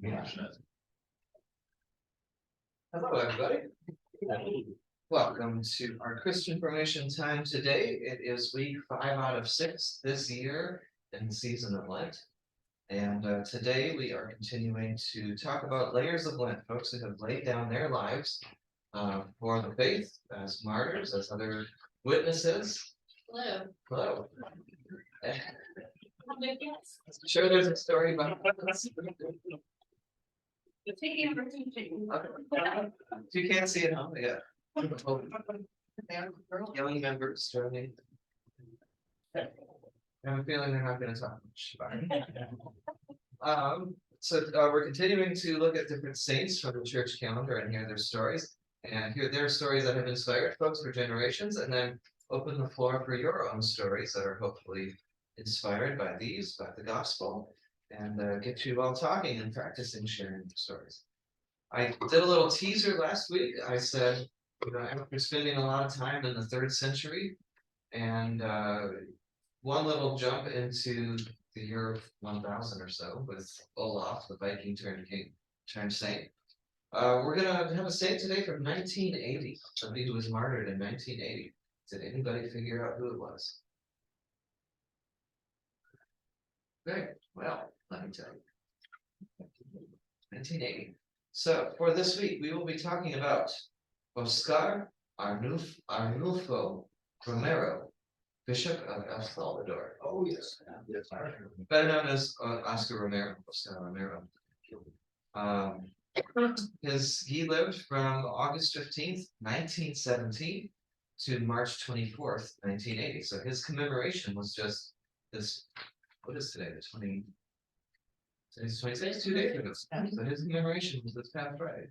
Yeah. Hello, everybody. Welcome to our Christian formation time today. It is week 5 out of 6 this year in the season of Lent. And today we are continuing to talk about layers of Lent, folks who have laid down their lives for the faith as martyrs, as other witnesses. Hello. Hello. Sure, there's a story about this. If you can't see it, home, yeah. Young members joining. I have a feeling they're not going to talk much about it. So we're continuing to look at different saints from the church calendar and hear their stories, and hear their stories that have inspired folks for generations, and then open the floor for your own stories that are hopefully inspired by these, by the gospel, and get you all talking and practicing sharing the stories. I did a little teaser last week. I said, after spending a lot of time in the 3rd century, and one little jump into the year 1000 or so with Olaf, the Viking turned saint. We're gonna have a saint today from 1980, somebody who was martyred in 1980. Did anybody figure out who it was? Great. Well, let me tell you. 1980. So for this week, we will be talking about Oscar Arnulfo Romero, Bishop of El Salvador. Oh, yes. Better known as Oscar Romero. He lived from August 15th, 1917 to March 24th, 1980. So his commemoration was just this, what is today, the 20, today's 26th, 2 days ago. So his commemoration was this past Friday.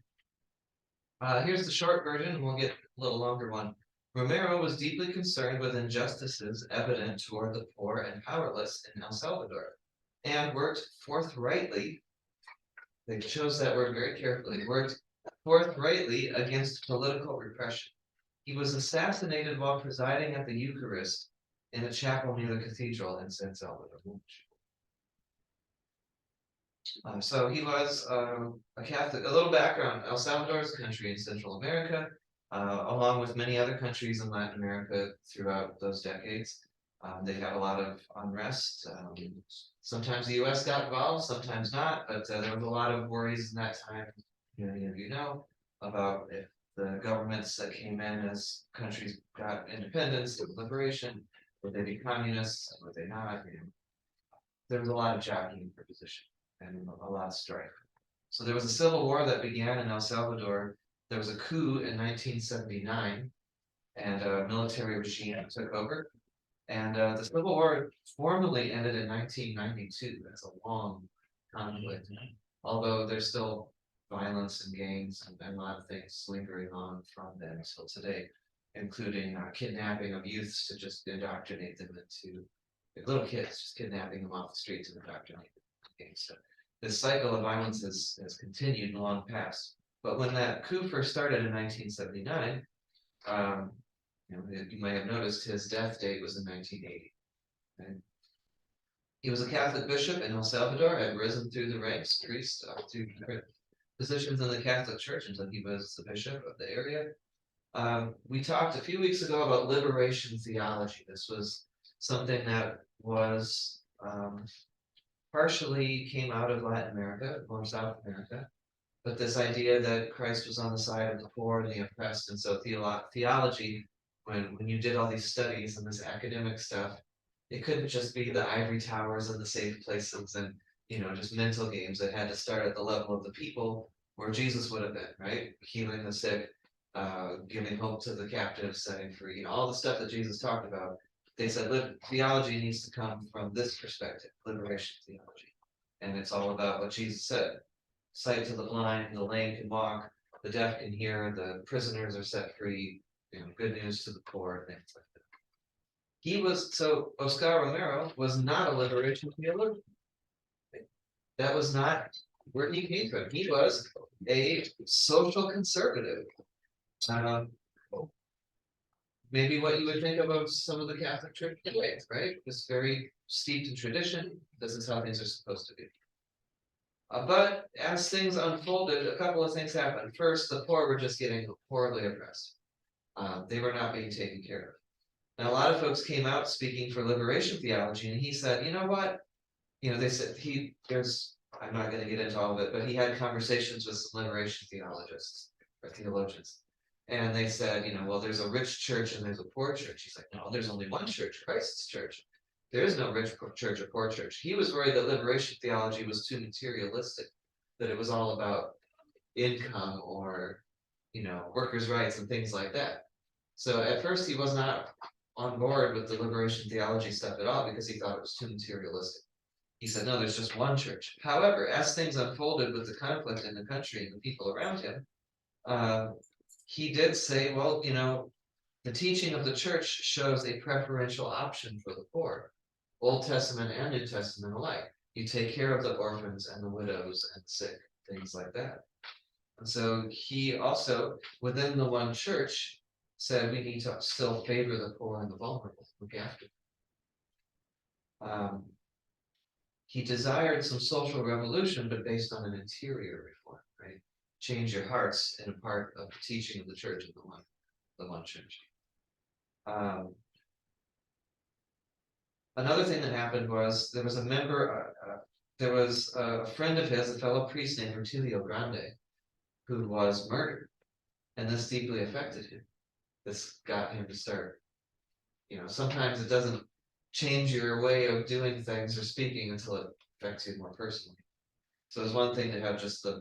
Here's the short version, and we'll get a little longer one. Romero was deeply concerned with injustices evident toward the poor and powerless in El Salvador, and worked forthrightly, they chose that word very carefully, worked forthrightly against political repression. He was assassinated while presiding at the Eucharist in a chapel near the cathedral in San Salvador. So he was a Catholic. A little background: El Salvador is a country in Central America, along with many other countries in Latin America throughout those decades. They had a lot of unrest. Sometimes the U.S. got involved, sometimes not, but there was a lot of worries in that time. Many of you know about if the governments that came in as countries got independence, liberation, would they be communists, would they not? There was a lot of jockeying for position and a lot of strife. So there was a civil war that began in El Salvador. There was a coup in 1979, and a military regime took over. And the Civil War formally ended in 1992. That's a long conflict, although there's still violence and gangs and a lot of things lingering on from then until today, including kidnapping of youths to just indoctrinate them into little kids, just kidnapping them off the streets and indoctrinating them. So this cycle of violence has continued long past. But when that coup first started in 1979, you might have noticed his death date was in 1980. Okay? He was a Catholic bishop in El Salvador, had risen through the ranks, priest, through different positions in the Catholic Church until he was the bishop of the area. We talked a few weeks ago about liberation theology. This was something that was partially came out of Latin America, or South America, but this idea that Christ was on the side of the poor and the oppressed, and so theology, when you did all these studies and this academic stuff, it couldn't just be the ivory towers and the safe places and just mental games. It had to start at the level of the people where Jesus would have been, right? Healing the sick, giving hope to the captives, setting free, all the stuff that Jesus talked about. They said theology needs to come from this perspective, liberation theology. And it's all about what Jesus said. Sight to the blind, the lame can walk, the deaf can hear, the prisoners are set free, good news to the poor, things like that. So Oscar Romero was not a liberation theologian. That was not where he came from. He was a social conservative. Maybe what you would think of some of the Catholic Church ways, right? Just very steeped in tradition. This is how things are supposed to be. But as things unfolded, a couple of things happened. First, the poor were just getting horribly oppressed. They were not being taken care of. Now, a lot of folks came out speaking for liberation theology, and he said, you know what? They said I'm not going to get into all of it, but he had conversations with some liberation theologists or theologians. And they said, well, there's a rich church and there's a poor church. He's like, no, there's only one church, Christ's church. There is no rich church or poor church. He was worried that liberation theology was too materialistic, that it was all about income or, workers' rights and things like that. So at first he was not on board with the liberation theology stuff at all because he thought it was too materialistic. He said, no, there's just one church. However, as things unfolded with the conflict in the country and the people around him, he did say, well, the teaching of the church shows a preferential option for the poor, Old Testament and New Testament alike. You take care of the orphans and the widows and the sick, things like that. And so he also, within the one church, said we need to still favor the poor and the vulnerable, look after them. He desired some social revolution, but based on an interior reform, right? Change your hearts in a part of the teaching of the church of the one church. Another thing that happened was there was a member, there was a friend of his, a fellow priest named Rutilio Grande, who was murdered, and this deeply affected him. This got him to start, sometimes it doesn't change your way of doing things or speaking until it affects you more personally. So it's one thing to have just the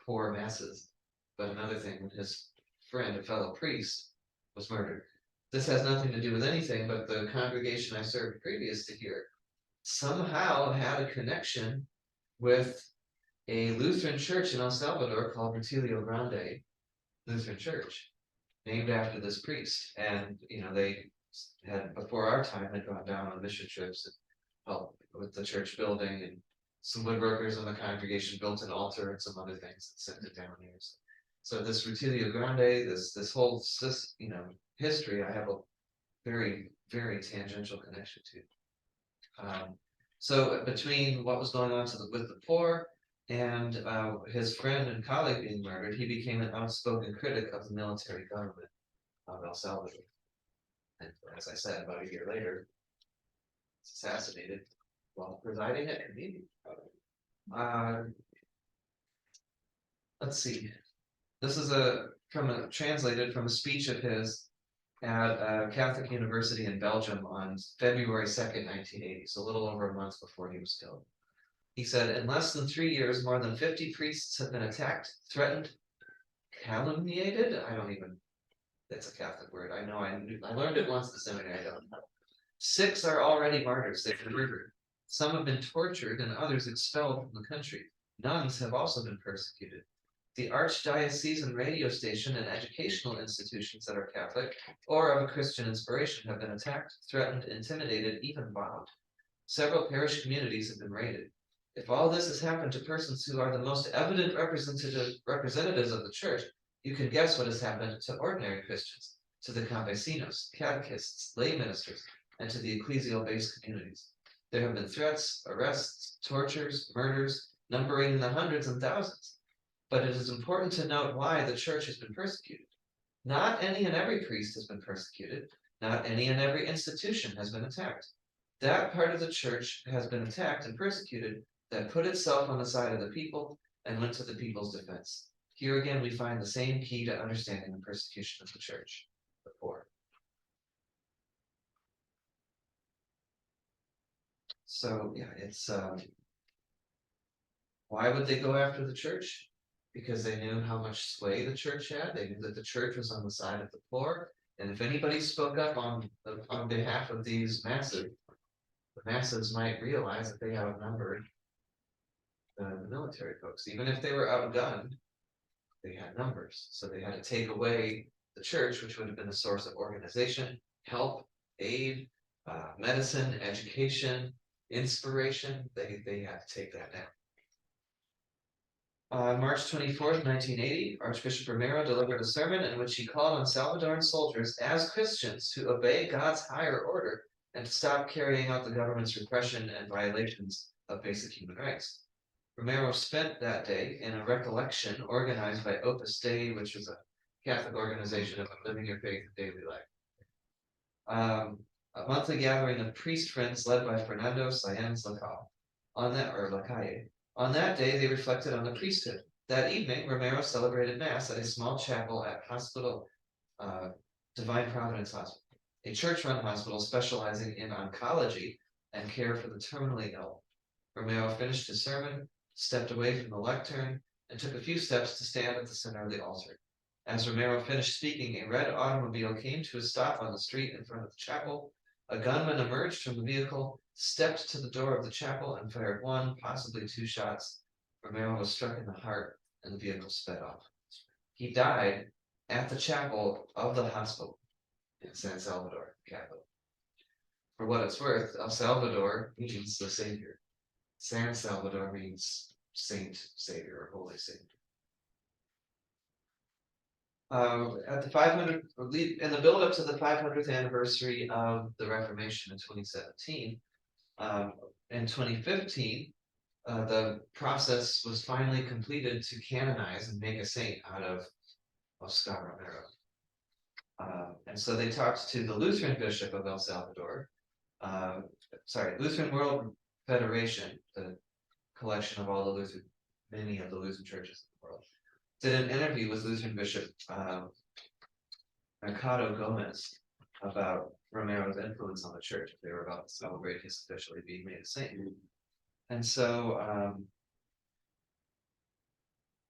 poor masses, but another thing when his friend, a fellow priest, was murdered. This has nothing to do with anything, but the congregation I served previous to here somehow had a connection with a Lutheran church in El Salvador called Rutilio Grande Lutheran Church, named after this priest. And, they had, before our time, had gone down on mission trips and helped with the church building, and some woodworkers in the congregation built an altar and some other things and sent it down here. So this Rutilio Grande, this whole history, I have a very, very tangential connection to. So between what was going on with the poor and his friend and colleague being murdered, he became an outspoken critic of the military government of El Salvador. And as I said, about a year later, assassinated while presiding at convenience. Let's see. This is translated from a speech of his at a Catholic university in Belgium on February 2nd, 1980, so a little over a month before he was killed. He said, in less than 3 years, more than 50 priests have been attacked, threatened, calumniated. That's a Catholic word. I know I learned it once in the seminary, I don't know. 6 are already martyrs, they've been murdered. Some have been tortured and others expelled from the country. Nuns have also been persecuted. The archdiocesan radio station and educational institutions that are Catholic or of a Christian inspiration have been attacked, threatened, intimidated, even bombed. Several parish communities have been raided. If all this has happened to persons who are the most evident representatives of the church, you can guess what has happened to ordinary Christians, to the campesinos, catechists, lay ministers, and to the ecclesial-based communities. There have been threats, arrests, tortures, murders, numbering in the hundreds and thousands. But it is important to note why the church has been persecuted. Not any and every priest has been persecuted. Not any and every institution has been attacked. That part of the church has been attacked and persecuted that put itself on the side of the people and went to the people's defense. Here again, we find the same key to understanding the persecution of the church, the poor. So yeah, it's why would they go after the church? Because they knew how much sway the church had. They knew that the church was on the side of the poor, and if anybody spoke up on behalf of these masses, the masses might realize that they outnumbered the military folks. Even if they were outgunned, they had numbers, so they had to take away the church, which would have been a source of organization, help, aid, medicine, education, inspiration. They had to take that down. On March 24th, 1980, Archbishop Romero delivered a sermon in which he called on Salvadoran soldiers as Christians to obey God's higher order and to stop carrying out the government's repression and violations of basic human rights. Romero spent that day in a recollection organized by Opus Dei, which is a Catholic organization of living your faith in daily life. A monthly gathering of priest friends led by Fernando Sáenz Lacalle. Lacalle. On that day, they reflected on the priesthood. That evening, Romero celebrated Mass at a small chapel at Hospital Divine Providence Hospital, a church-run hospital specializing in oncology and care for the terminally ill. Romero finished his sermon, stepped away from the lectern, and took a few steps to stand at the center of the altar. As Romero finished speaking, a red automobile came to a stop on the street in front of the chapel. A gunman emerged from the vehicle, stepped to the door of the chapel, and fired one, possibly two shots. Romero was struck in the heart, and the vehicle sped off. He died at the chapel of the hospital in San Salvador, capital. For what it's worth, El Salvador means the Savior. San Salvador means saint, savior, or holy saint. At the 500, in the build up to the 500th anniversary of the Reformation in 2017, in 2015, the process was finally completed to canonize and make a saint out of Oscar Romero. And so they talked to the Lutheran Bishop of El Salvador, Lutheran World Federation, the collection of all the many of the Lutheran churches in the world, did an interview with Lutheran Bishop Mercado Gomez about Romero's influence on the church. They were about to celebrate his officially being made a saint. And so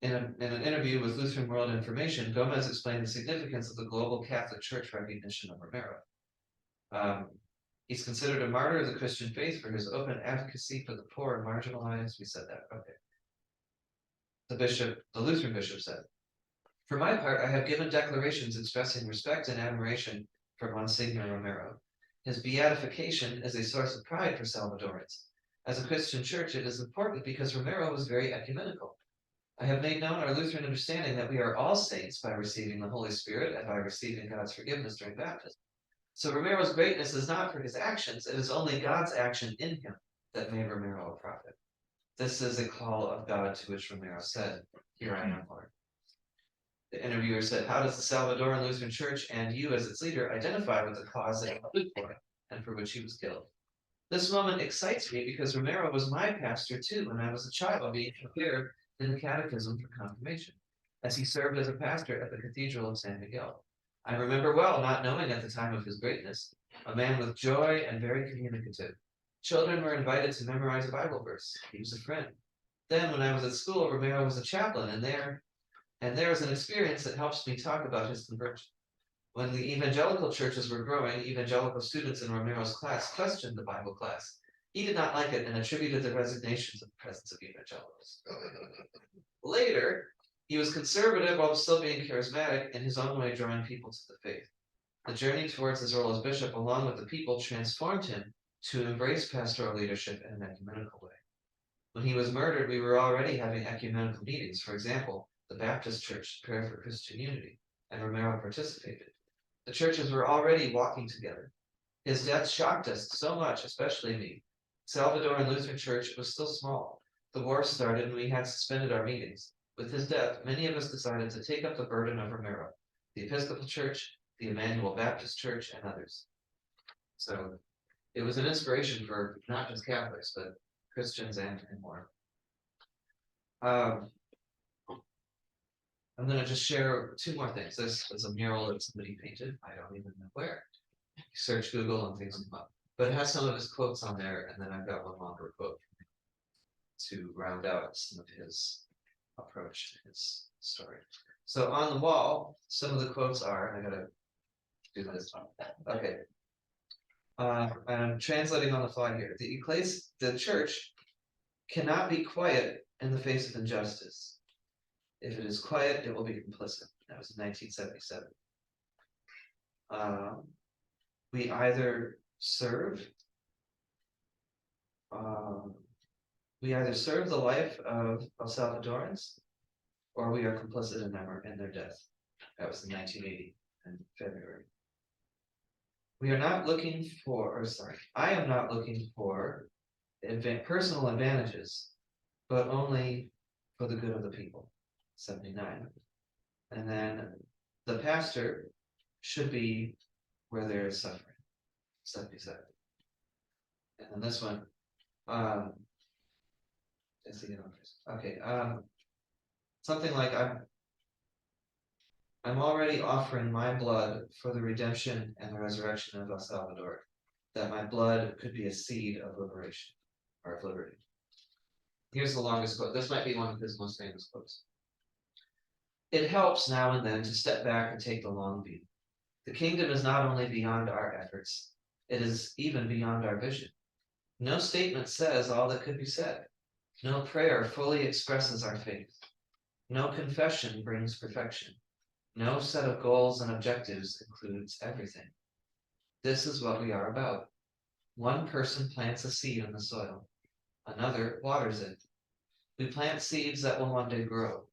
in an interview with Lutheran World Information, Gomez explained the significance of the global Catholic Church recognition of Romero. He's considered a martyr of the Christian faith for his open advocacy for the poor and marginalized. We said that, okay. The Lutheran bishop said, "For my part, I have given declarations expressing respect and admiration for Monsignor Romero. His beatification is a source of pride for Salvadorans. As a Christian church, it is important because Romero was very ecumenical. I have made known our Lutheran understanding that we are all saints by receiving the Holy Spirit and by receiving God's forgiveness during baptism. So Romero's greatness is not for his actions, it is only God's action in him that made Romero a prophet. This is a call of God to which Romero said, 'Here I am, Lord.'" The interviewer said, "How does the Salvadoran Lutheran Church and you as its leader identify with the cause that he stood for and for which he was killed?" "This moment excites me because Romero was my pastor too when I was a child being prepared in the catechism for confirmation, as he served as a pastor at the Cathedral of San Miguel. I remember well not knowing at the time of his greatness, a man with joy and very communicative. Children were invited to memorize a Bible verse. He was a friend. Then when I was at school, Romero was a chaplain, and there was an experience that helps me talk about his conversion. When the evangelical churches were growing, evangelical students in Romero's class questioned the Bible class. He did not like it and attributed the resignation to the presence of evangelicals. Later, he was conservative while still being charismatic, in his own way drawing people to the faith. The journey towards his role as bishop, along with the people, transformed him to embrace pastoral leadership in an ecumenical way. When he was murdered, we were already having ecumenical meetings. For example, the Baptist Church Prayer for Christian Unity, and Romero participated. The churches were already walking together. His death shocked us so much, especially me. Salvadoran Lutheran Church was still small. The war started and we had suspended our meetings. With his death, many of us decided to take up the burden of Romero, the Episcopal Church, the Emmanuel Baptist Church, and others. So it was an inspiration for not just Catholics, but Christians and more. I'm going to just share two more things. This is a mural that somebody painted. I don't even know where. Search Google and things come up. But it has some of his quotes on there, and then I've got one longer quote to round out some of his approach, his story. So on the wall, some of the quotes are, and I gotta do this. Okay. I'm translating on the fly here. The church cannot be quiet in the face of injustice. If it is quiet, it will be complicit. That was in 1977. We either serve the life of Salvadorans, or we are complicit in their death. That was in 1980 in February. I am not looking for personal advantages, but only for the good of the people. 79. And then the pastor should be where there is suffering. 77. And then this one, um, okay, something like I'm already offering my blood for the redemption and the resurrection of El Salvador, that my blood could be a seed of liberation or of liberty. Here's the longest quote. This might be one of his most famous quotes. It helps now and then to step back and take the long view. The kingdom is not only beyond our efforts, it is even beyond our vision. No statement says all that could be said. No prayer fully expresses our faith. No confession brings perfection. No set of goals and objectives includes everything. This is what we are about. One person plants a seed in the soil. Another waters it. We plant seeds that will one day grow.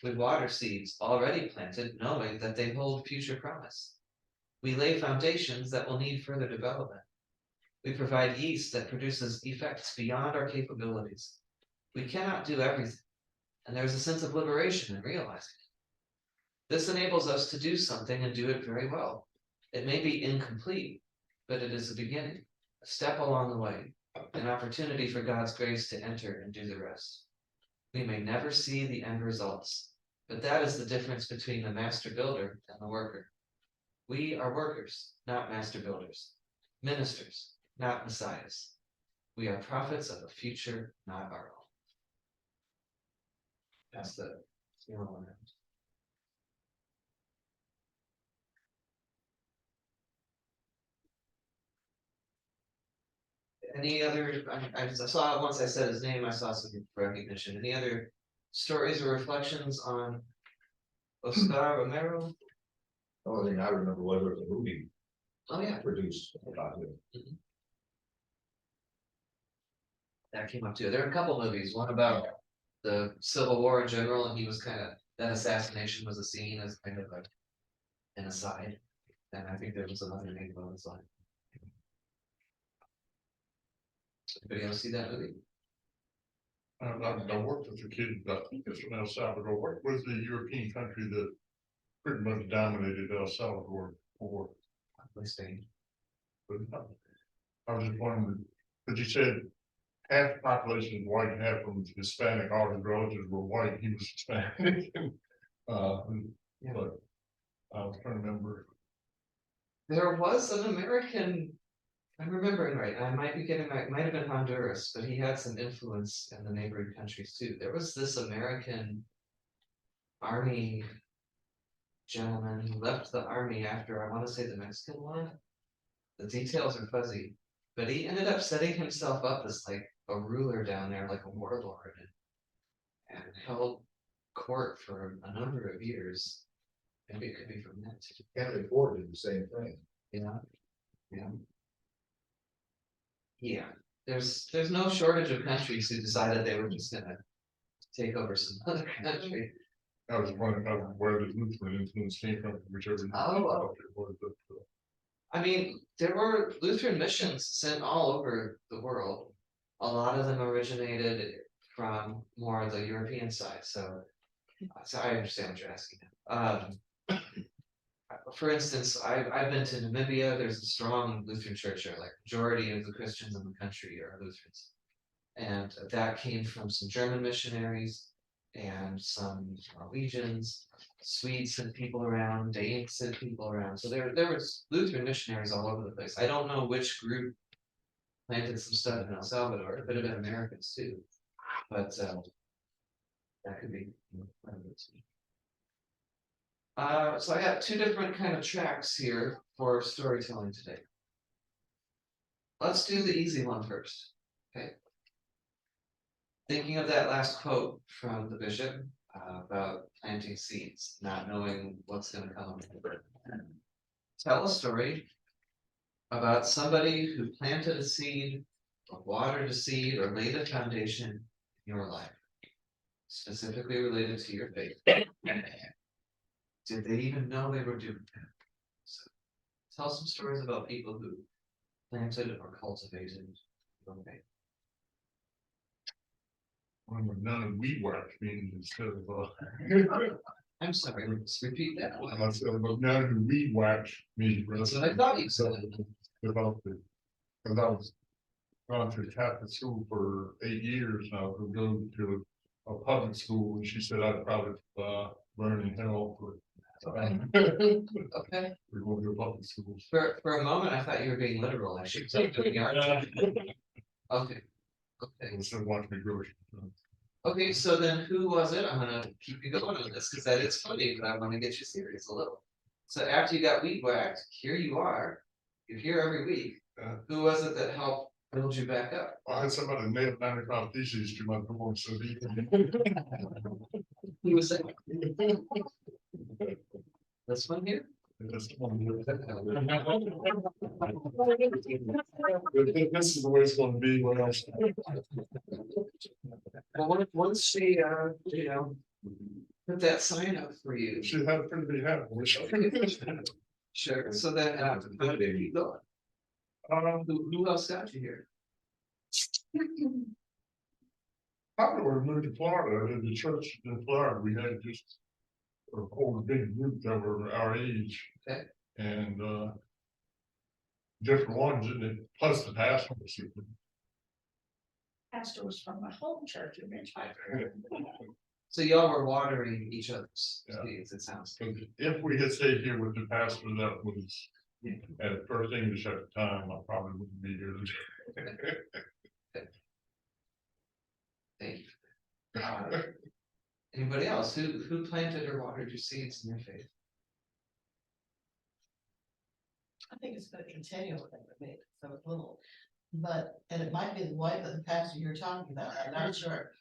We water seeds already planted, knowing that they hold future promise. We lay foundations that will need further development. We provide yeast that produces effects beyond our capabilities. We cannot do everything, and there is a sense of liberation in realizing it. This enables us to do something and do it very well. It may be incomplete, but it is a beginning, a step along the way, an opportunity for God's grace to enter and do the rest. We may never see the end results, but that is the difference between the master builder and the worker. We are workers, not master builders, ministers, not messiahs. We are prophets of a future not our own. That's the one. Any other? I saw once I said his name, I saw some recognition. Any other stories or reflections on Oscar Romero? The only thing I remember was there was a movie Oh yeah, produced about him. that came up too. There are a couple movies. One about the Civil War in general, and he was kind of that assassination was a scene as kind of an aside. And I think there was another name on the slide. Anybody else see that movie? I worked with a kid, I think it's from El Salvador. What was the European country that pretty much dominated El Salvador for? Spain. I was just wondering, because you said half the population is white and half of them is Hispanic, all his relatives were white, he was Hispanic. But I was trying to remember. There was an American, I'm remembering right, I might be getting right, might have been Honduras, but he had some influence in the neighboring countries too. There was this American army gentleman who left the army after, I want to say, the Mexican one. The details are fuzzy, but he ended up setting himself up as like a ruler down there, like a warlord, and held court for a number of years. Maybe it could be from that too. Henry Ford did the same thing. Yeah. Yeah. Yeah. There's no shortage of countries who decided they were just gonna take over some other country. I was wondering where the Lutheran influence came from, whichever. Oh. It was, but, I mean, there were Lutheran missions sent all over the world. A lot of them originated from more the European side. So I understand what you're asking. For instance, I've been to Namibia. There's a strong Lutheran church there. Like majority of the Christians in the country are Lutherans, and that came from some German missionaries and some Norwegians. Swedes sent people around, Danes sent people around. So there was Lutheran missionaries all over the place. I don't know which group planted some stuff in El Salvador. It could have been Americans too, but that could be one of those. So I got two different kind of tracks here for storytelling today. Let's do the easy one first. Okay. Thinking of that last quote from the bishop about planting seeds, not knowing what's going to come. Tell a story about somebody who planted a seed, or watered a seed, or laid a foundation in your life, specifically related to your faith. Did they even know they were doing that? So, tell some stories about people who planted or cultivated your faith. remember none of weed whack means instead of, I'm sorry, let's repeat that one. I said, but none of weed whack means. That's what I thought you said. Developed it, because I was gone to Catholic school for 8 years, and I was gonna go to a public school, and she said I'd probably, burn in hell for. Okay. Okay, We're going to a public school. for a moment, I thought you were being literal, actually. 'Cause I'm doing art. Okay, okay. And so watch me grow. Okay, so then who was it? I'm gonna keep you going on this, because that is funny, but I wanna get you serious a little. So after you got weed whacked, here you are, you're here every week. Who was it that helped build you back up? I had somebody nail 95 theses to my door, so he. Who was that? This one here? This is the way it's gonna be when else. Well, once she, put that sign up for you. She had a pretty big hat. Sure, so then, how did you go? Who else got you here? Probably would have moved to Florida, in the church in Florida, we had just a whole big group that were our age. Okay. And, different ones, and then plus the pastor. Pastor was from my home church in Richmond. So y'all were watering each other's Yeah. seeds, it sounds. If we had stayed here with the pastor that was at First English at the time, I probably wouldn't be here. Thank you. Anybody else? Who planted or watered your seeds in your faith? I think it's gonna continue with it, maybe, so it's little. But, and it might be the wife of the pastor you're talking about, I'm not sure.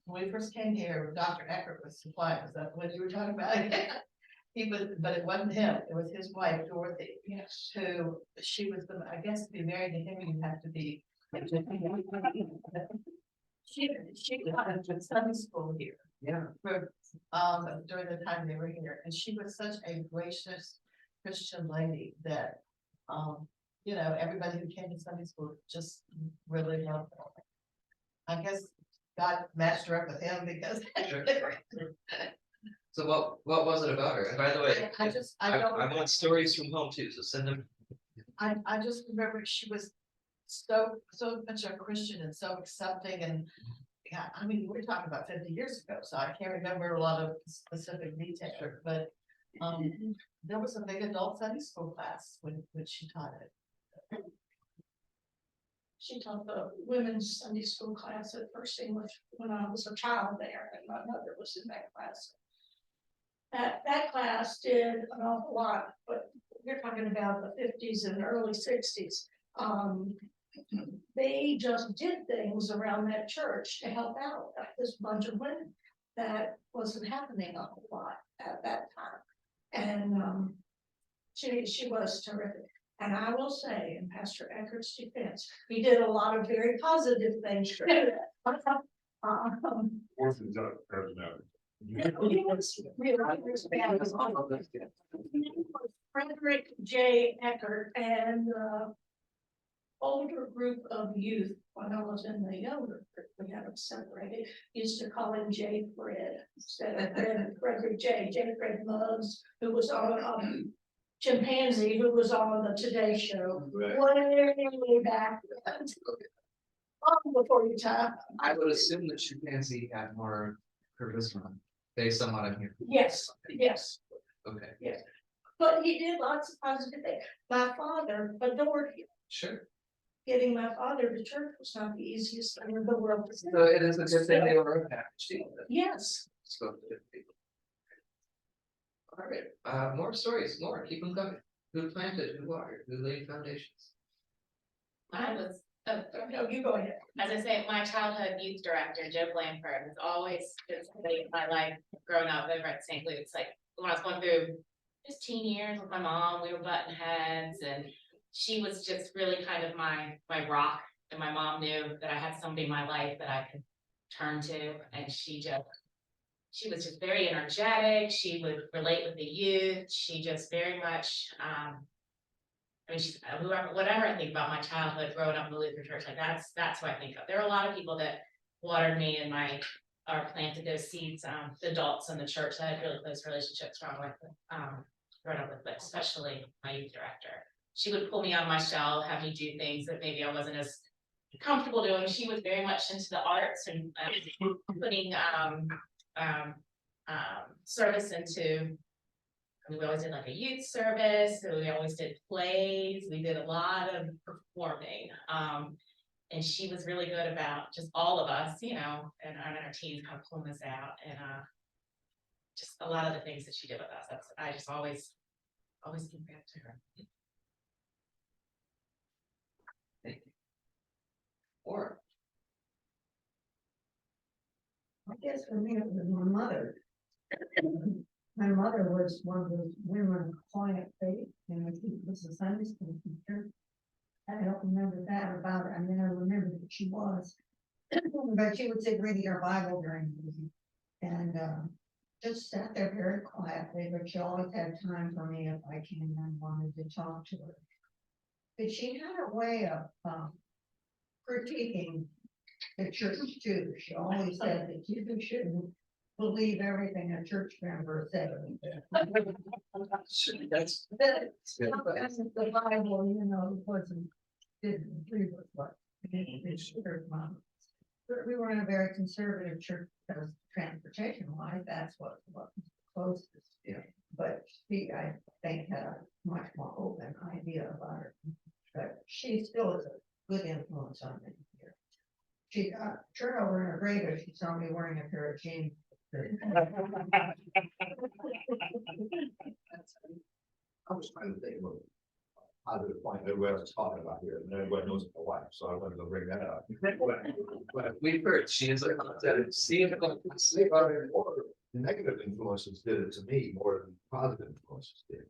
When we first came here, Dr. Eckert was supplying, was that what you were talking about? He was, but it wasn't him, it was his wife, Dorothy. Yes. Who, she was, I guess to be married to him, you have to be. She got into Sunday school here. Yeah. For, during the time they were here, and she was such a gracious Christian lady that, everybody who came to Sunday school just really loved her. I guess God matched her up with him because. Sure. So what was it about her? And by the way, I I want stories from home too, so send them. I just remember she was so much a Christian and so accepting and. Yeah, I mean, we're talking about 50 years ago, so I can't remember a lot of specific details, but there was a big adult Sunday school class when she taught it. She taught the women's Sunday school class at First English when I was a child there, and my mother was in that class. That class did an awful lot, but we're talking about the 50s and early 60s. They just did things around that church to help out this bunch of women that wasn't happening a whole lot at that time. And she was terrific. And I will say, in Pastor Eckert's defense, he did a lot of very positive things. Fourth is that president. He was really Frederick J. Eckert and older group of youth. When I was in the younger group, we had them separated. Used to call him J. Fred instead of Frederick J. Fred Muggs, who was on Chimpanzee, who was on the Today Show Right. way back. Long before your time. I would assume that chimpanzee had more charisma based on what I'm hearing. Yes. Okay, But he did lots of positive things. My father adored him. sure. Getting my father to church was not the easiest thing in the world. So it is a good thing they were a package deal that Yes. spoke to different people. All right, more stories, more, keep them coming. Who planted, who watered, who laid foundations? I was, No, you go ahead. as I say, my childhood youth director, Joe Blanford, has always been somebody in my life growing up over at St. Luke's. Like when I was going through just teen years with my mom, we were button heads, and she was just really kind of my rock. And my mom knew that I had somebody in my life that I could turn to, and she was just very energetic. She would relate with the youth. She just very much, I mean, whatever I think about my childhood growing up in the Lutheran church, like that's what I think of. There are a lot of people that watered me and or planted those seeds, the adults in the church, I had really close relationships growing up with, but especially my youth director. She would pull me on my shell, have me do things that maybe I wasn't as comfortable doing. She was very much into the arts and putting service into. We always did like a youth service, so we always did plays, we did a lot of performing. And she was really good about just all of us, and our teens kind of pulling us out and just a lot of the things that she did with us. I just always think back to her. Thank you. Or, I guess for me, it was my mother. My mother was one of those women of quiet faith, and she was a Sunday school teacher. I don't remember that about her. I mean, I remember that she was. But she would sit reading her Bible during the meeting. And just sat there very quietly, but she always had time for me if I came and wanted to talk to her. But she had a way of critiquing the church too. She always said that you shouldn't believe everything a church member said. that's, The Bible, didn't agree with what. But we were in a very conservative church because transportation wise, that's what was closest. Yeah. But she, I think, had a much more open idea about her. But she still is a good influence on me here. She got turnover in her grave if she saw me wearing a pair of jeans. I was trying to think of a positive point that everybody was talking about here, and everybody knows my wife, so I wanted to bring that up. But we've heard, she is a concept, see if the negative influences did it to me more than positive influences did.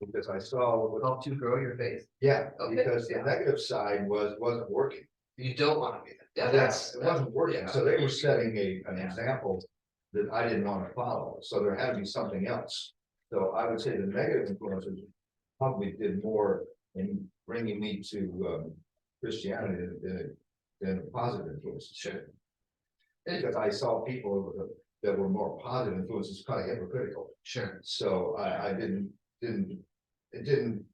Because I saw, help to grow your faith. yeah, Okay, because the yeah. negative side wasn't working. You don't want to be that. Yeah, Yes, it wasn't working, yeah. so they were setting an Yeah. example that I didn't want to follow, so there had to be something else. So I would say the negative influences probably did more in bringing me to Christianity than the positive influences. Sure. Because I saw people that were more positive influences kind of hypocritical, Sure. so I it didn't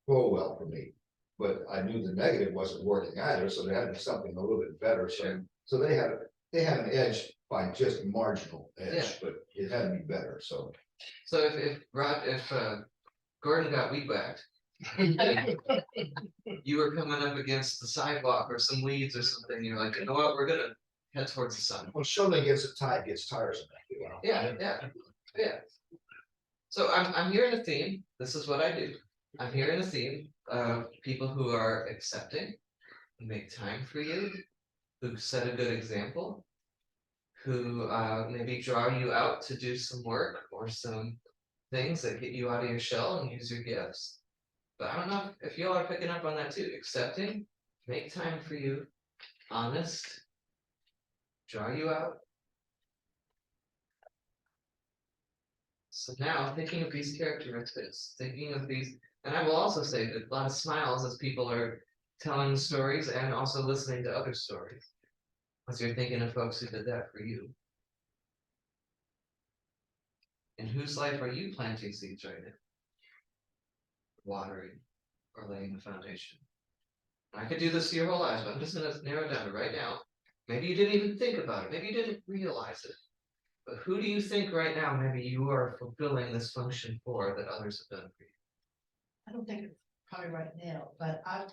go well for me. But I knew the negative wasn't working either, so there had to be something a little bit better. Sure. So they had an edge by just marginal edge, Yeah. but it had to be better, so. So if Gordon got weed whacked, you were coming up against the sidewalk or some weeds or something, you're like, you know what, we're gonna head towards the sun. Well, shoving against the tide gets tiresome. Yeah. So I'm hearing a theme, this is what I do, I'm hearing a theme of people who are accepting, who make time for you, who set a good example, who maybe draw you out to do some work or some things that get you out of your shell and use your gifts. But I don't know if y'all are picking up on that too, accepting, make time for you, honest, draw you out. So now thinking of these characteristics, thinking of these, and I will also say that a lot of smiles as people are telling the stories and also listening to other stories. As you're thinking of folks who did that for you. In whose life are you planting seeds right now? Watering or laying the foundation. I could do this to your whole lives, but I'm just gonna narrow it down to right now. Maybe you didn't even think about it, maybe you didn't realize it. But who do you think right now maybe you are fulfilling this function for that others have done for you? I don't think it's probably right now, but I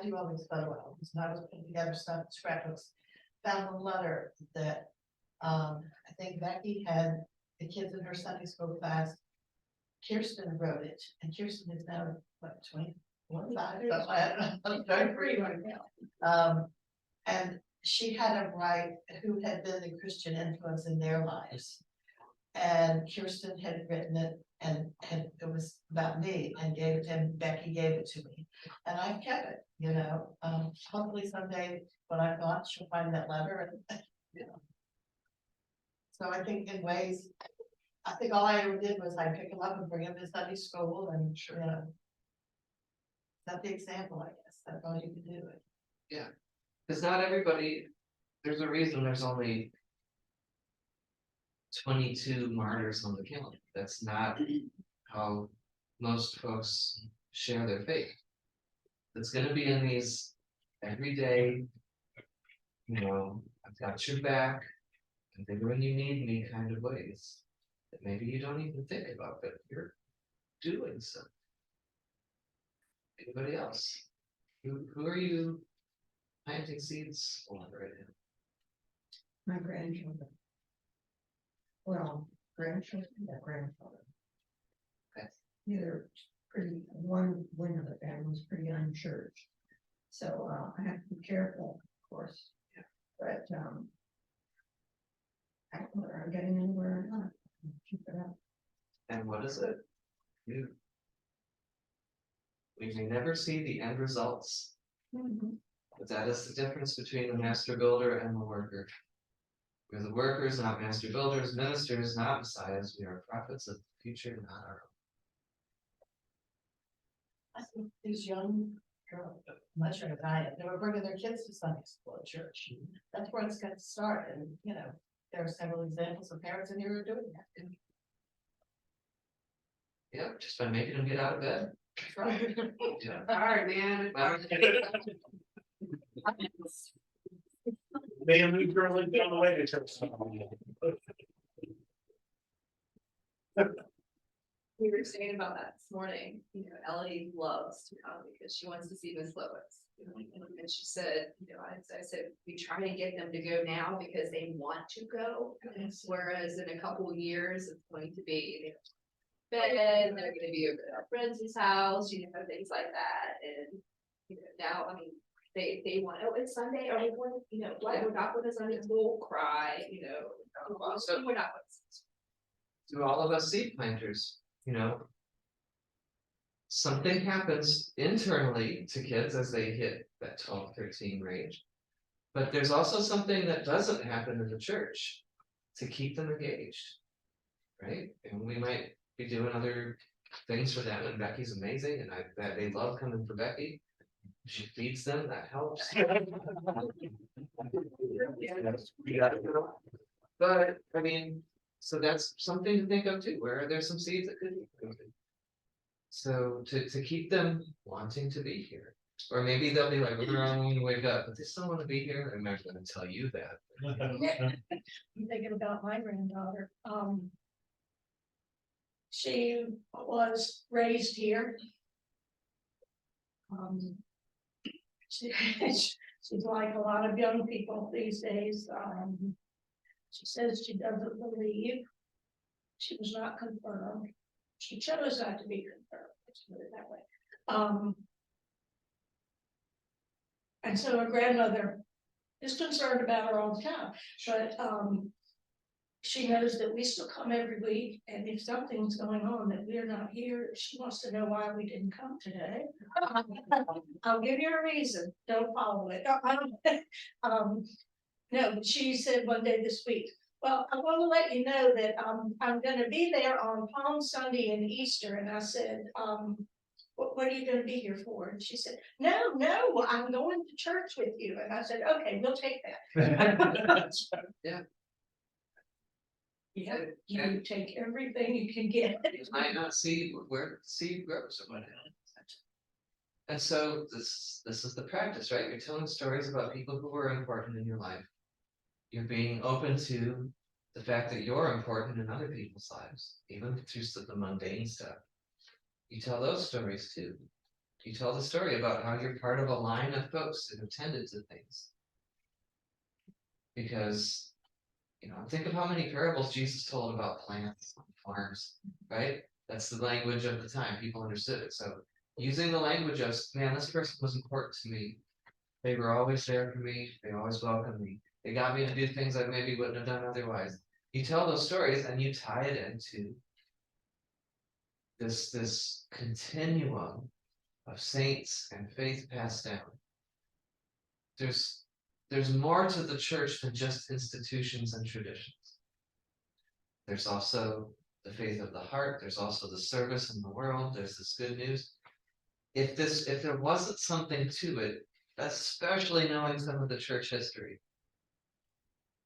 do all these photo albums, and I was putting together some scrapbooks. Found a letter that, I think Becky had the kids in her Sunday school class. Kirsten wrote it, and Kirsten is now, what, 21, I don't know, 23 right now. And she had them write who had been the Christian influence in their lives. And Kirsten had written it, and it was about me, and gave it to him. Becky gave it to me, and I kept it. Hopefully someday when I'm gone, she'll find that letter, and So I think in ways, I think all I ever did was I pick them up and bring them to Sunday school, and that's the example, I guess. That's all you can do. Because not everybody there's a reason there's only 22 martyrs on the calendar. That's not how most folks share their faith. It's gonna be in these everyday, I've got your back, I'm there when you need me kind of ways. That maybe you don't even think about, but you're doing so. Anybody else? Who are you planting seeds on right now? My grandchildren. Well, grandchildren, yeah, grandfather. Okay. Either pretty, one of the families pretty unchurched. So, I have to be careful, of course. Yeah. But, I don't know whether I'm getting anywhere or not. Keep it up. And what is it? You. We may never see the end results, but that is the difference between the master builder and the worker. We're the workers, not master builders, ministers, not messiahs. We are prophets of the future, not our own. I think these young girls, much younger than I am, they were bringing their kids to Sunday school at church. That's where it's got to start, and there are several examples of parents in here who are doing that. Yeah, just by making them get out of bed. Right. Yeah. Hard, man. They moved girls down the way to church. We were saying about that this morning, Ellie loves to come because she wants to see Miss Lois. And she said, I said, we try to get them to go now because they want to go. Whereas in a couple of years, it's going to be bed, they're gonna be over at our friend's house, things like that. And, now, I mean, they want, oh, it's Sunday, or what, we're not going to Sunday school, cry, So- we're not. To all of us seed planters, something happens internally to kids as they hit that 12, 13 range. But there's also something that doesn't happen in the church to keep them engaged. Right? And we might be doing other things for them, and Becky's amazing, and that they love coming for Becky. She feeds them, that helps. But I mean, so that's something to think of too, where there's some seeds that could be planted. So to keep them wanting to be here. Or maybe they'll be like, we're on when you wake up, but they still want to be here. I'm not gonna tell you that. I'm thinking about my granddaughter. She was raised here. She's like a lot of young people these days. She says she doesn't believe. She was not confirmed. She chose not to be confirmed, let's put it that way. And so her grandmother is concerned about her all the time, but she knows that we still come every week, and if something's going on that we're not here, she wants to know why we didn't come today. I'll give you a reason, don't follow it. No, but she said one day this week, well, I want to let you know that I'm gonna be there on Palm Sunday and Easter, and I said, what are you gonna be here for? And she said, no, I'm going to church with you. And I said, okay, we'll take that. Yeah. Yeah, you take everything you can get. You might not see where seed grows or whatever. And so this is the practice, right? You're telling stories about people who were important in your life. You're being open to the fact that you're important in other people's lives, even through the mundane stuff. You tell those stories too. You tell the story about how you're part of a line of folks that have tended to things. Because, think of how many parables Jesus told about plants and farms, right? That's the language of the time. People understood it. So using the language of, man, this person was important to me. They were always there for me. They always welcomed me. They got me to do things I maybe wouldn't have done otherwise. You tell those stories and you tie it into this continuum of saints and faith passed down. There's more to the church than just institutions and traditions. There's also the faith of the heart. There's also the service in the world. There's this good news. If there wasn't something to it, especially knowing some of the church history,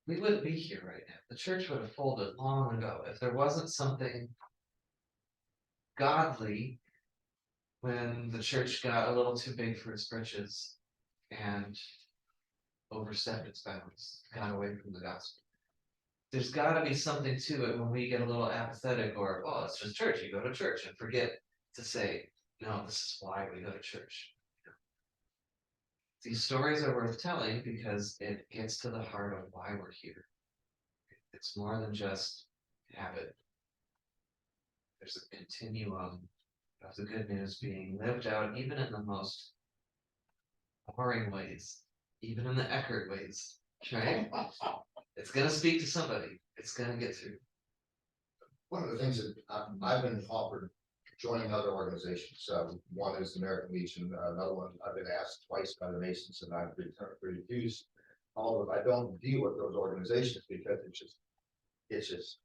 we wouldn't be here right now. The church would have folded long ago if there wasn't something godly when the church got a little too big for its britches and overstepped its bounds, got away from the gospel. There's gotta be something to it when we get a little apathetic or, well, it's just church, you go to church and forget to say, no, this is why we go to church. These stories are worth telling because it gets to the heart of why we're here. It's more than just habit. There's a continuum of the good news being lived out even in the most boring ways, even in the Eckert ways, right? It's gonna speak to somebody, it's gonna get through. One of the things that I've been offered joining other organizations, one is the American Legion, another one I've been asked twice by the Masons and I've refused. All of, I don't deal with those organizations because it's just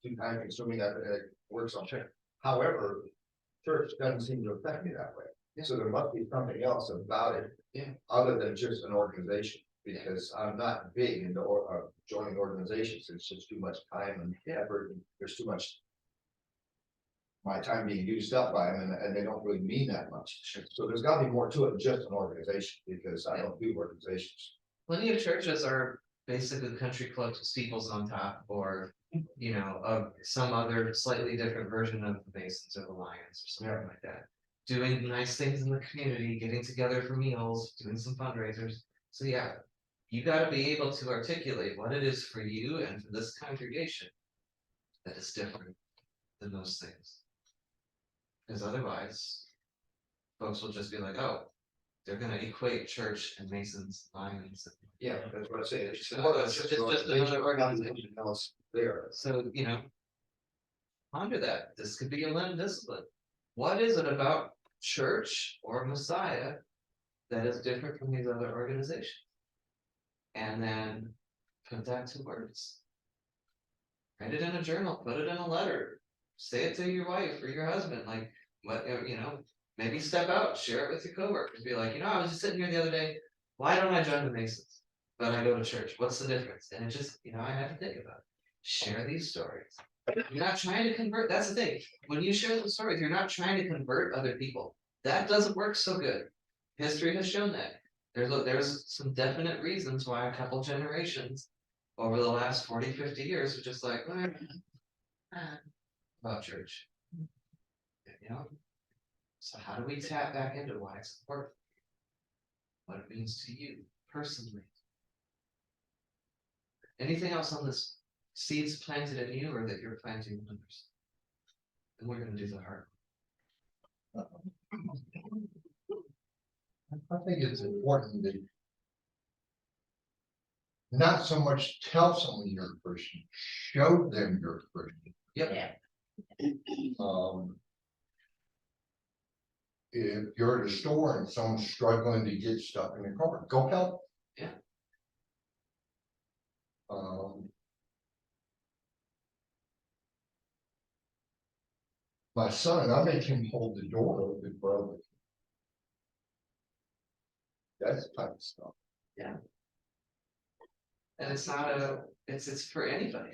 too time consuming, that it works on check. However, church doesn't seem to affect me that way. So there must be something else about it. Yeah. Other than just an organization, because I'm not big into joining organizations. It's just too much time and effort. And there's too much my time being used up by them, and they don't really mean that much. So there's got to be more to it than just an organization, because I don't do organizations. Plenty of churches are basically country clubs with steeples on top, or some other slightly different version of the Masons or the Lions or something like that. Doing nice things in the community, getting together for meals, doing some fundraisers. So yeah, you got to be able to articulate what it is for you and for this congregation that is different than those things. Because otherwise, folks will just be like, oh, they're going to equate church and Masons, Lions. Yeah, that's what I say. It's just another organization else there. So, ponder that. This could be a LENT discipline. What is it about church or Messiah that is different from these other organizations? And then put that to words. Write it in a journal, put it in a letter, say it to your wife or your husband. Like, what, maybe step out, share it with your coworkers. Be like, I was just sitting here the other day. Why don't I join the Masons? But I go to church. What's the difference? And it just, I had to think about it. Share these stories. You're not trying to convert. That's the thing. When you share those stories, you're not trying to convert other people. That doesn't work so good. History has shown that. There's some definite reasons why a couple generations over the last 40, 50 years are just like, about church. So how do we tap back into why it's important? What it means to you personally? Anything else on this? Seeds planted in you or that you're planting in others? And we're going to do the hard. I think it's important that not so much tell someone you're a Christian, show them you're a Christian. Yep. If you're at a store and someone's struggling to get stuff in the car, go help. Yeah. My son, I make him hold the door open for others. That's the type of stuff. Yeah. And it's not it's for anybody.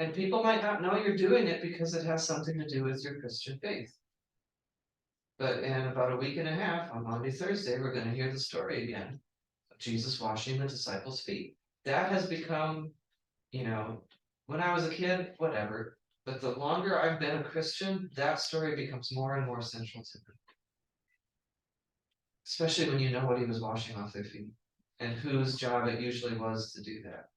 And people might not know you're doing it because it has something to do with your Christian faith. But in about a week and a half, on Monday, Thursday, we're going to hear the story again of Jesus washing the disciples' feet. That has become, when I was a kid, whatever. But the longer I've been a Christian, that story becomes more and more central to me. Especially when you know what he was washing off their feet and whose job it usually was to do that.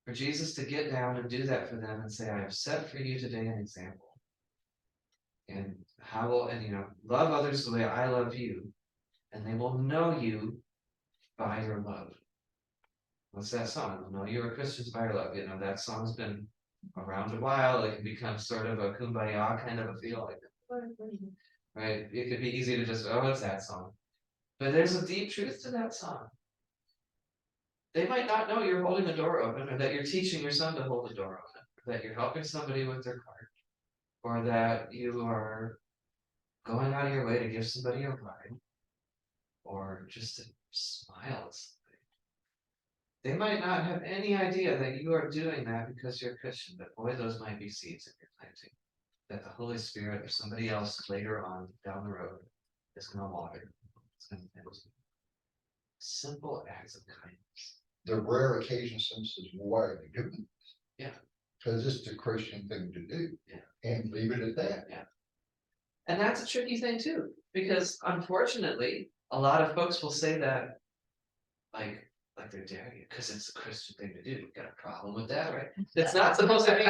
For Jesus to get down and do that for them and say, I have set for you today an example. And love others the way I love you, and they will know you by your love. What's that song? They'll know you are Christians by your love. That song's been around a while. It can become sort of a kumbaya kind of a feel like it. Right? It could be easy to just, it's that song. But there's a deep truth to that song. They might not know you're holding the door open, or that you're teaching your son to hold the door open, or that you're helping somebody with their card, or that you are going out of your way to give somebody a ride, or just to smile at somebody. They might not have any idea that you are doing that because you're Christian, but boy, those might be seeds that you're planting. That the Holy Spirit or somebody else later on down the road is gonna water. It's gonna tend to. Simple acts of kindness. The rare occasion since is why they do it. Yeah. Cause it's the Christian thing to do. Yeah. And leave it at that. And that's a tricky thing too, because unfortunately, a lot of folks will say that. Like they're daring you, because it's a Christian thing to do. You got a problem with that, right? It's not supposed to be.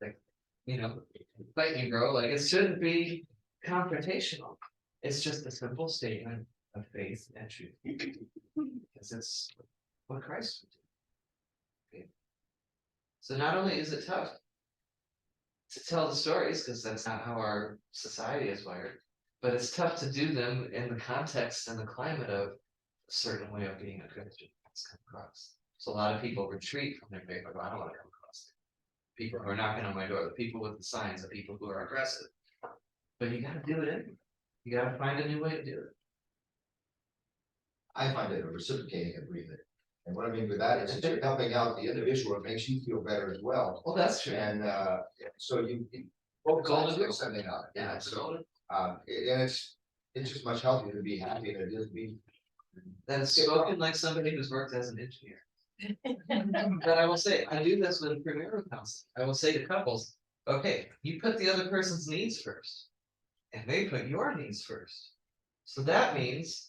Like, fight you, bro, like it shouldn't be confrontational. It's just a simple statement of faith and truth. Because it's what Christ would do. Okay. So not only is it tough to tell the stories, because that's not how our society is wired, but it's tough to do them in the context and the climate of a certain way of being a Christian. It's come across. So a lot of people retreat from their faith. Like, I don't want to come across it. People who are knocking on my door, the people with the signs, the people who are aggressive. But you got to do it anyway. You got to find a new way to do it. I find it a reciprocating agreement. And what I mean with that is that you're helping out the individual, it makes you feel better as well. Well, that's true. And so you both sides get something out of it. Yeah, it's golden. And it's just much healthier to be happy than it is to be. That's spoken like somebody who's worked as an engineer. But I will say, I do this with premarital counseling. I will say to couples, okay, you put the other person's needs first, and they put your needs first. So that means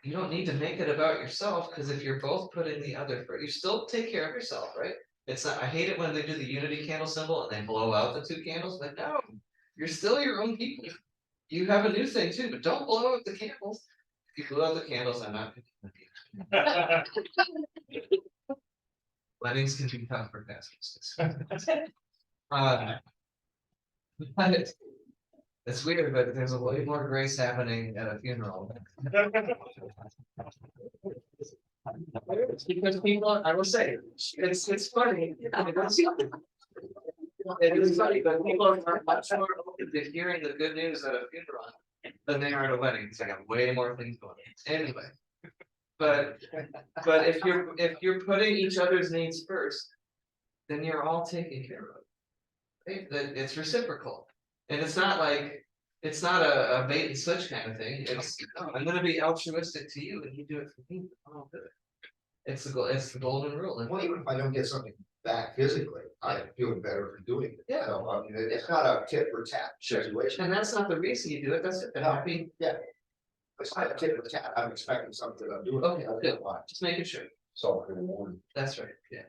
you don't need to make it about yourself, because if you're both putting the other first, you still take care of yourself, right? It's not, I hate it when they do the unity candle symbol and they blow out the two candles, but no, you're still your own people. You have a new thing too, but don't blow out the candles. If you blow out the candles, I'm not picking the candles. Weddings can be tough for pastors. But it's weird, but there's a way more grace happening at a funeral. It's because people, I will say, it's funny. It is funny, but people are much more open to hearing the good news at a funeral than they are at a wedding, because I got way more things going on. Anyway. But if you're putting each other's needs first, then you're all taken care of. Right? That it's reciprocal. And it's not a bait and switch kind of thing. It's I'm gonna be altruistic to you and you do it for me. Oh, good. It's the golden rule. And Well, even if I don't get something back physically, I feel better for doing it. Yeah. So, I mean, it's not a tit for tat situation. And that's not the reason you do it. That's it. No. Happy. It's not a tit for tat. I'm expecting something I'm doing. Okay, good. Just making sure. So. That's right. Yeah.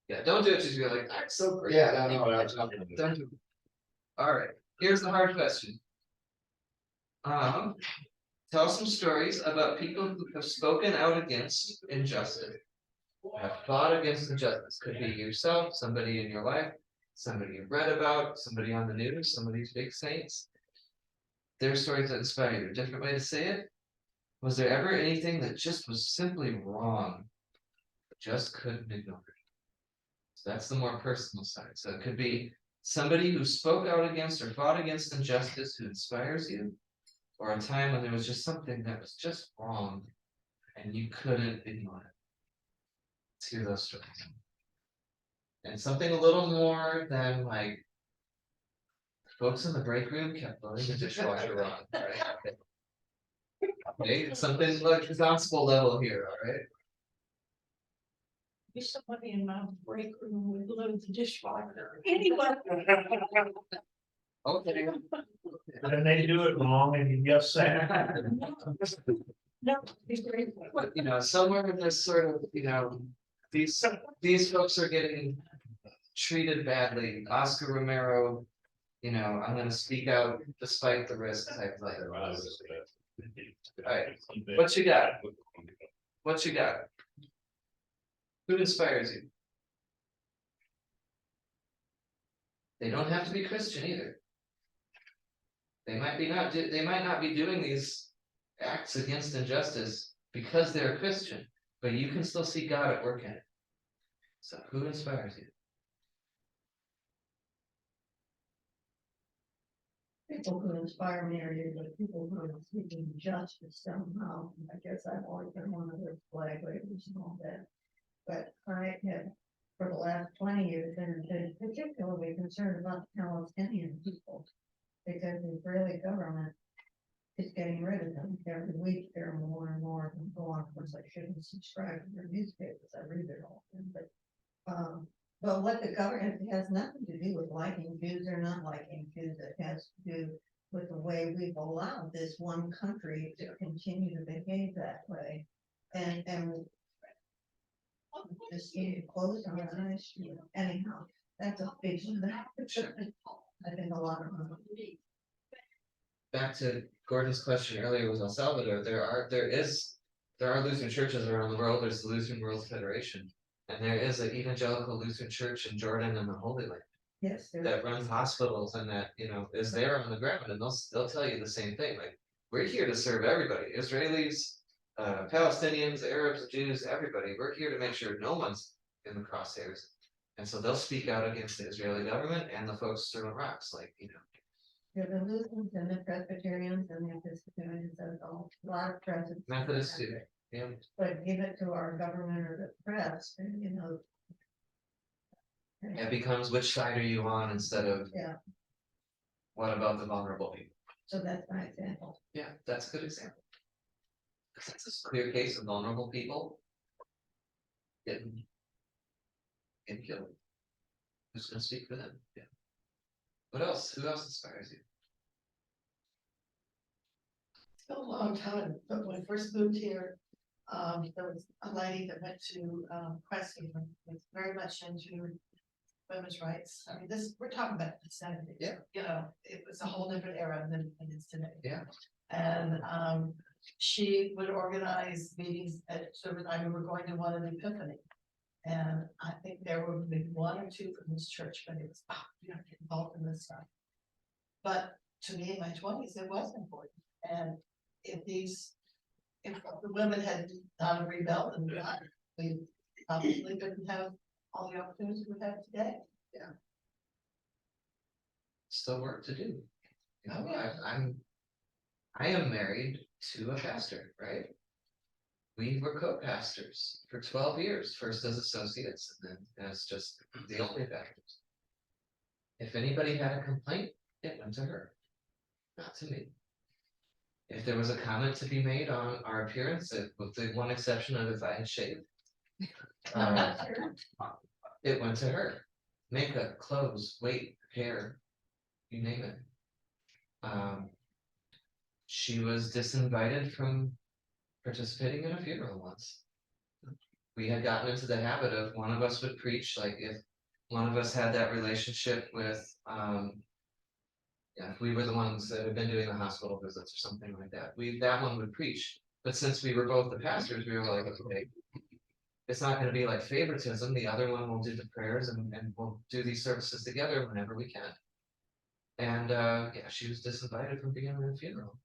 Yeah. Don't do it because you're like, I'm so great. Yeah, no, that's not. Don't do it. All right. Here's the hard question. Tell some stories about people who have spoken out against injustice. Have fought against injustice. Could be yourself, somebody in your life, somebody you've read about, somebody on the news, some of these big saints. Their stories that inspire you. A different way to say it. Was there ever anything that just was simply wrong, but just couldn't ignore it? So that's the more personal side. So it could be somebody who spoke out against or fought against injustice who inspires you, or a time when there was just something that was just wrong and you couldn't ignore it. Let's hear those stories. And something a little more than like folks in the break room kept loading the dishwasher on, right? Okay, something like the gospel level here, all right? Be somebody in my break room would load the dishwasher. Anyway. Okay. Then they do it wrong and you get upset. No, be great. But somewhere in this sort of, these folks are getting treated badly. Oscar Romero, I'm gonna speak out despite the risk type thing. Alright, what you got? What you got? Who inspires you? They don't have to be Christian either. They might not be doing these acts against injustice because they're a Christian, but you can still see God at work in it. So who inspires you? People who inspire me are usually people who are seeking justice somehow. I guess I've always been one of those flag wavers and all that. but I have, for the last 20 years, been particularly concerned about the Palestinian people. Because the Israeli government is getting rid of them every week, there are more and more of them go on. Of course, I shouldn't subscribe to their newspapers, I read it all, but what the government has nothing to do with liking Jews or not liking Jews, it has to do with the way we've allowed this one country to continue to behave that way. And just seem to close our eyes, you know, anyhow, that's a big one. I think a lot of them. Back to Gordon's question earlier with El Salvador, there are Lutheran churches around the world, there's the Lutheran World Federation. And there is an evangelical Lutheran church in Jordan and the Holy Land Yes, that runs hospitals and that, you know, is there on the ground, and they'll tell you the same thing, like, we're here to serve everybody, Israelis, Palestinians, Arabs, Jews, everybody, we're here to make sure no one's in the crosshairs. And so they'll speak out against the Israeli government and the folks throwing rocks, like, you know. Yeah, the Lutherans and the Presbyterians and the Episcopalians, there's a lot of presence. Methodists too, yeah. But give it to our government or the press, and you know. It becomes which side are you on instead of. Yeah. What about the vulnerable people? So that's my example. Yeah, that's a good example. Because it's a clear case of vulnerable people. Getting killed. Who's gonna speak for them? Yeah. What else? Who else inspires you? It's been a long time, but when I first moved here, there was a lady that went to, Preston, was very much into women's rights. I mean, we're talking about the seventies. Yeah. You know, it was a whole different era than it is today. Yeah. And, she would organize meetings at service time, we were going to one in Epiphany. And I think there were maybe one or two from this church, but it was, you don't get involved in this stuff. But to me, in my twenties, it was important. And if the women had not rebelled and we probably didn't have all the opportunities we have today. Still work to do. You know, Oh, yeah. I am married to a pastor, right? We were co-pastors for 12 years, first as associates and then as just the only pastors. If anybody had a complaint, it went to her, not to me. If there was a comment to be made on our appearance, with the one exception of if I had shaved, it went to her. Makeup, clothes, weight, hair, you name it. She was disinvited from participating in a funeral once. We had gotten into the habit of one of us would preach, like if one of us had that relationship with, if we were the ones that had been doing the hospital visits or something like that, that one would preach. But since we were both the pastors, we were like, okay, it's not gonna be like favoritism, the other one will do the prayers and we'll do these services together whenever we can. And yeah, she was disinvited from being in the funeral.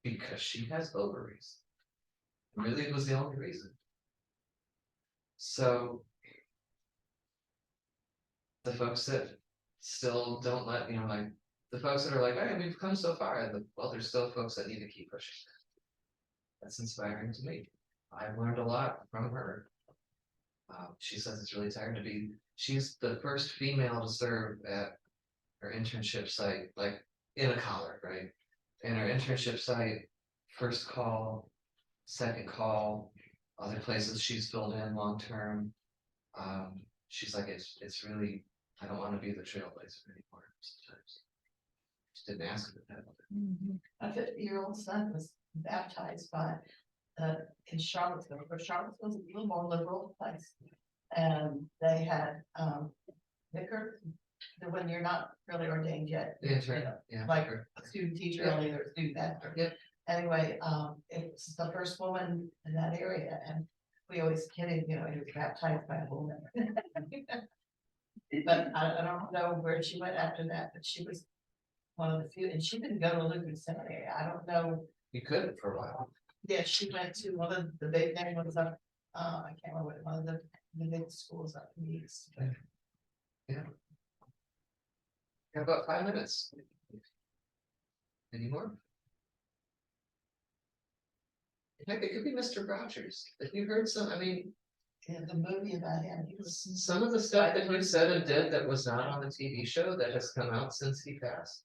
Because she has ovaries. Really, it was the only reason. So the folks that still don't let, you know, like the folks that are like, hey, we've come so far, well, there's still folks that need to keep pushing. That's inspiring to me. I've learned a lot from her. She says it's really tired to be, she's the first female to serve at her internship site, like in a collar, right? And her internship site, first call, second call, other places she's filled in long-term. She's like, it's really, I don't want to be the trailblazer anymore sometimes. She didn't ask her that. My 50-year-old son was baptized by, in Charlottesville, but Charlottesville's a little more liberal place. And they had, vicar, when you're not really ordained yet. The intern, you know, yeah. like a student teacher, Yeah. only or a student pastor. Yep. Anyway, it was the first woman in that area, and we always kidded, you know, he was baptized by a woman. But I don't know where she went after that, but she was one of the few, and she didn't go to Lutheran seminary. I don't know. You could for a while. Yeah, she went to one of the big name ones up, I can't remember what, one of the big schools up in the east. But Yeah. Got about 5 minutes. Any more? Heck, it could be Mr. Rogers. If you heard some, I mean, in the movie about him, he was. Some of the stuff that he said and did that was not on the TV show that has come out since he passed.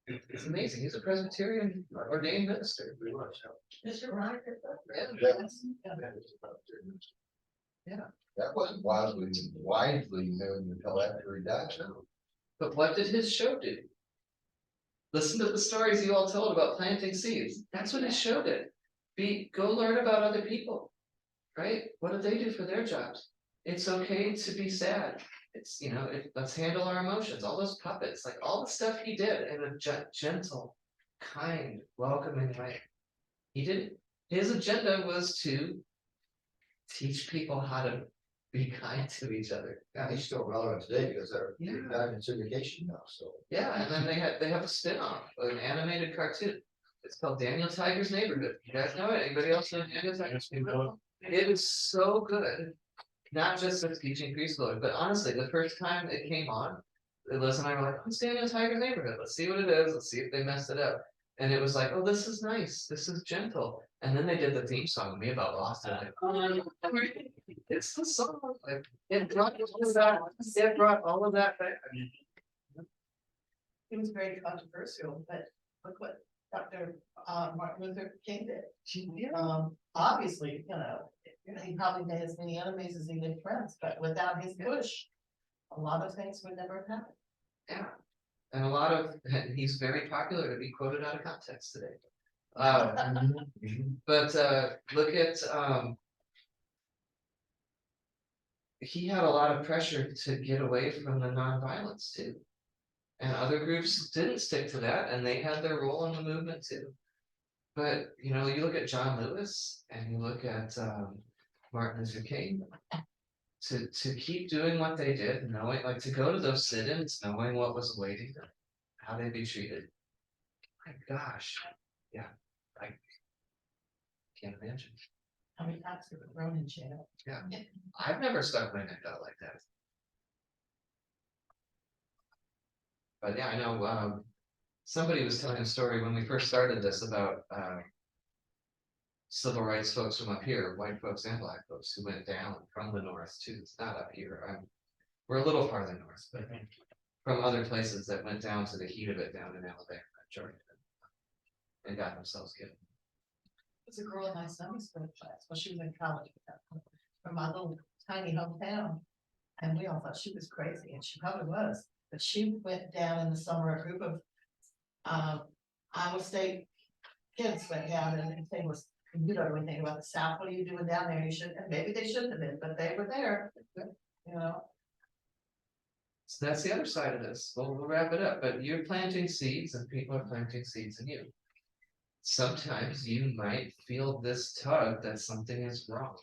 It's amazing. He's a Presbyterian ordained minister. Mr. Ryan. That wasn't widely known until after he died. But what did his show do? Listen to the stories you all told about planting seeds. That's what his show did. Go learn about other people, right? What do they do for their jobs? It's okay to be sad. It's, let's handle our emotions. All those puppets, like all the stuff he did in a gentle, kind, welcoming way. His agenda was to teach people how to be kind to each other. Yeah, he's still relevant today because they're in syndication now, so. Yeah, and then they have a spin-off, an animated cartoon. It's called Daniel Tiger's Neighborhood. You guys know it? Anybody else know Daniel Tiger's Neighborhood? It is so good. Not just as teaching preschoolers, but honestly, the first time it came on, Liz and I were like, "What's Daniel Tiger's Neighborhood? Let's see what it is. Let's see if they messed it up." And it was like, "Oh, this is nice. This is gentle." And then they did the theme song. Me about lost it. Like, oh, it's the song. Like, it brought all of that. It brought all of that back. He was very controversial, but look what Dr. Martin Luther King did. Obviously, he probably made as many enemies as he did friends, but without his push, a lot of things would never have happened. Yeah. And he's very popular to be quoted out of context today. But look at he had a lot of pressure to get away from the nonviolence too. And other groups didn't stick to that, and they had their role in the movement too. But you look at John Lewis and you look at Martin Luther King, to keep doing what they did, knowing, like, to go to those sit-ins, knowing what was awaiting them, how they'd be treated. My gosh, yeah, I can't imagine. How many times they were thrown in jail? Yeah, I've never stuck my neck out like that. But yeah, I know somebody was telling a story when we first started this about civil rights folks from up here, white folks and black folks who went down from the north too. It's not up here. We're a little farther north, but from other places that went down to the heat of it down in Alabama, Georgia, and got themselves killed. There's a girl in my Sunday school class, well, she was in college at that point, from my little tiny hometown. And we all thought she was crazy, and she probably was, but she went down in the summer, a group of Iowa State kids went down, and they was, you don't know anything about the South, what are you doing down there? You should, and maybe they shouldn't have been, but they were there, So that's the other side of this. We'll wrap it up, but you're planting seeds and people are planting seeds in you. Sometimes you might feel this tug that something is wrong.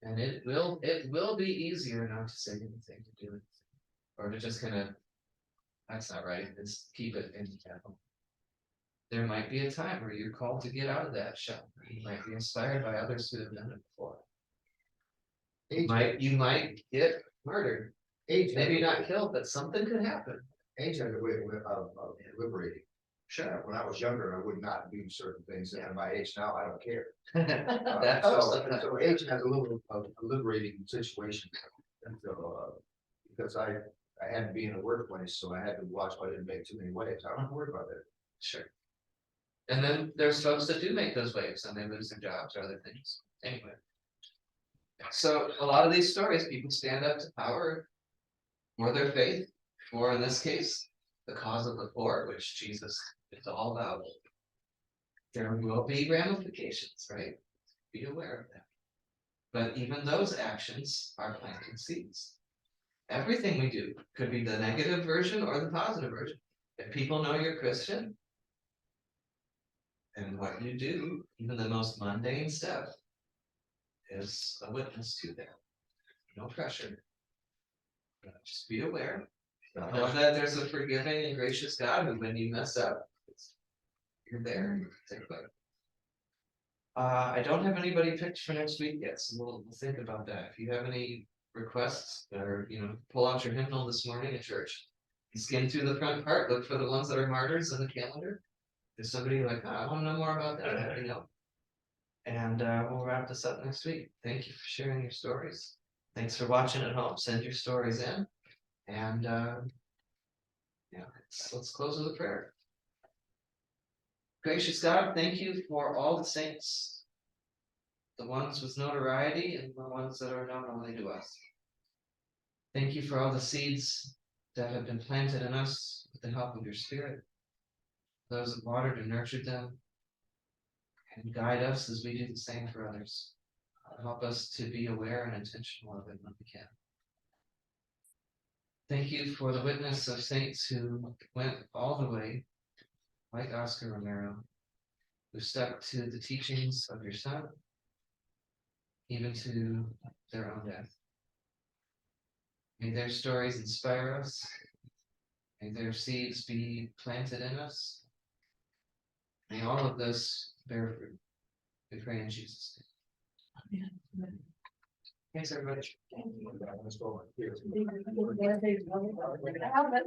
And it will be easier not to say anything, to do it, or to just kind of, that's not right, just keep it in the home. There might be a time where you're called to get out of that shell. You might be inspired by others who have done it before. You might get murdered. Maybe not killed, but something could happen. Age has a way of liberating. Sure, when I was younger, I would not do certain things, and at my age now, I don't care. So age has a little of a liberating situation. And so, because I had to be in a workplace, so I had to watch I didn't make too many waves. I don't have to worry about that. Sure. And then there's folks that do make those waves and they lose their jobs or other things. Anyway. So a lot of these stories, people stand up to power for their faith, for, in this case, the cause of the poor, which Jesus is all about. There will be ramifications, right? Be aware of that. But even those actions are planting seeds. Everything we do could be the negative version or the positive version. If people know you're Christian, and what you do, even the most mundane stuff, is a witness to that. No pressure. Just be aware. Know that there's a forgiving and gracious God who, when you mess up, you're there. Take a look. I don't have anybody picked for next week yet, so we'll think about that. If you have any requests, or pull out your hymnal this morning at church, skim through the front part, look for the ones that are martyrs in the calendar. If somebody like, I want to know more about that, let me know. And we'll wrap this up next week. Thank you for sharing your stories. Thanks for watching at home. Send your stories in. And yeah, let's close with a prayer. Gracious God, thank you for all the saints, the ones with notoriety and the ones that are known only to us. Thank you for all the seeds that have been planted in us with the help of your Spirit, those that watered and nurtured them, and guide us as we do the same for others. Help us to be aware and intentional of it when we can. Thank you for the witness of saints who went all the way, like Oscar Romero, who stuck to the teachings of your Son, even to their own death. May their stories inspire us. May their seeds be planted in us. May all of this bear fruit. We pray in Jesus' name. Thanks, everybody. Let's go here. How about-